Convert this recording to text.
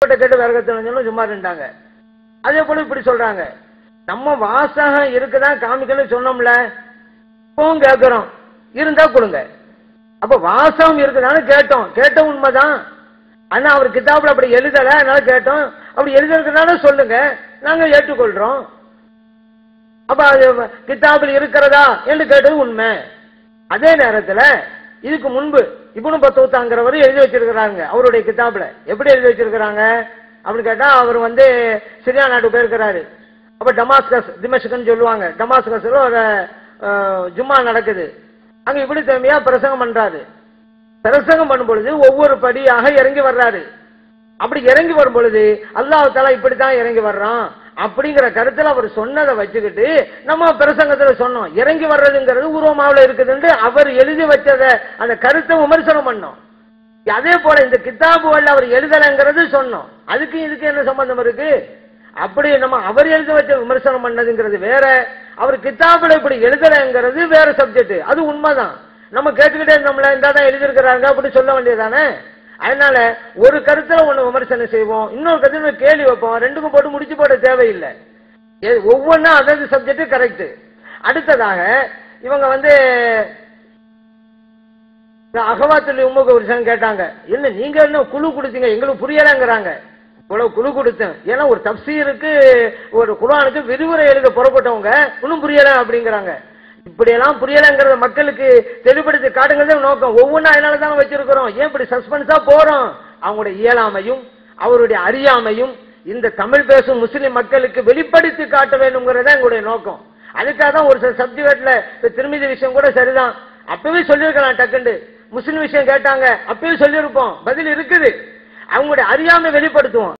கேள்விப்பட்ட கேட்டு வேற கருத்து சும்மா இருந்தாங்க. அதே போல இப்படி சொல்றாங்க, நம்ம வாசகம் இருக்குதான் காமிக்கணும்னு சொன்னோம்ல, இப்பவும் கேட்கிறோம், இருந்தா கொடுங்க. அப்ப வாசகம் இருக்குதான்னு கேட்டோம், கேட்ட உண்மைதான். ஆனா அவர் கிதாபுல அப்படி எழுதல, அதனால கேட்டோம். அப்படி எழுதுறதுனால சொல்லுங்க, நாங்க ஏற்றுக்கொள்றோம். அப்ப கிதாபில் இருக்கிறதா என்று கேட்டது உண்மை. அதே நேரத்தில் இதுக்கு முன்பு இப்னு பத்தூத்தாங்கிறவர் எழுதி வச்சிருக்கிறாங்க அவருடைய கிதாபுல. எப்படி எழுதி வச்சிருக்கிறாங்க அப்படின்னு கேட்டா, அவர் சிரியா நாட்டு போயிருக்கிறாரு. அப்ப டமாஸ்கஸ், திமஷ்கன்னு சொல்லுவாங்க, டமாஸ்கஸ்ல ஒரு ஜும்மா நடக்குது. அங்க இப்படி தனியா பிரசங்கம் பண்றாரு. பிரசங்கம் பண்ணும் பொழுது ஒவ்வொரு படியாக இறங்கி வர்றாரு. அப்படி இறங்கி வரும் பொழுது அல்லாஹ் தஆலா இப்படித்தான் இறங்கி வர்றான் அப்படிங்கிற கருத்துல அவர் சொன்னதை வச்சுக்கிட்டு நம்ம பிரசங்கத்துல சொன்னோம், இறங்கி வர்றதுங்கிறது உருவமாவில் இருக்குதுன்னு அவர் எழுதி வச்சத அந்த கருத்தை விமர்சனம் பண்ணோம். அதே போல இந்த கிதாபுகள் அவர் எழுதலைங்கிறது சொன்னோம். அதுக்கு இதுக்கு என்ன சம்பந்தம் இருக்கு? அப்படி நம்ம அவர் எழுதி வச்ச விமர்சனம் பண்ணதுங்கிறது வேற, அவர் கிதாபுல இப்படி எழுதலைங்கிறது வேற சப்ஜெக்ட். அது உண்மைதான். நம்ம கேட்டுக்கிட்டே இருந்தோம்ல, இந்த தான் எழுதியிருக்கிறாங்க அப்படி சொல்ல வேண்டியதானே. அதனால ஒரு கருத்துல ஒண்ணு விமர்சனம் செய்வோம், இன்னொரு கருத்துல கேள்வி வைப்போம், ரெண்டுக்கும் போட்டு முடிச்சு போட தேவையில்லை. ஒவ்வொன்னா அதாவது சப்ஜெக்ட் கரெக்ட். அடுத்ததாக இவங்க அகவாத்துல உமுக ஒரு விஷயம் கேட்டாங்க, என்ன நீங்க என்ன குழு கொடுத்தீங்க, எங்களுக்கு புரியலங்கிறாங்க. இவ்வளவு குழு கொடுத்தேன், ஏன்னா ஒரு தப்சீருக்கு ஒரு குர்ஆனுக்கு விரிவுரை எழுத புறப்பட்டவங்க இன்னும் புரியல அப்படிங்கிறாங்க. இப்படியெல்லாம் புரியலங்கிறத மக்களுக்கு தெளிவுபடுத்தி காட்டுங்கிறதே நோக்கம். ஒவ்வொன்றா அதனால தான் வச்சிருக்கிறோம். ஏன் இப்படி சஸ்பென்ஸா போறோம்? அவங்களுடைய இயலாமையும் அவருடைய அறியாமையும் இந்த தமிழ் பேசும் முஸ்லிம் மக்களுக்கு வெளிப்படுத்தி காட்ட வேண்டும்ங்கிறத எங்களுடைய நோக்கம். அதுக்காக தான் ஒரு சில சப்ஜெக்ட்ல திருமதி விஷயம் கூட சரிதான், அப்பவே சொல்லியிருக்கலாம். டக்குண்டு முஸ்லிம் விஷயம் கேட்டாங்க, அப்பவே சொல்லியிருப்போம், பதில் இருக்குது. அவங்களுடைய அறியாமை வெளிப்படுத்துவோம்.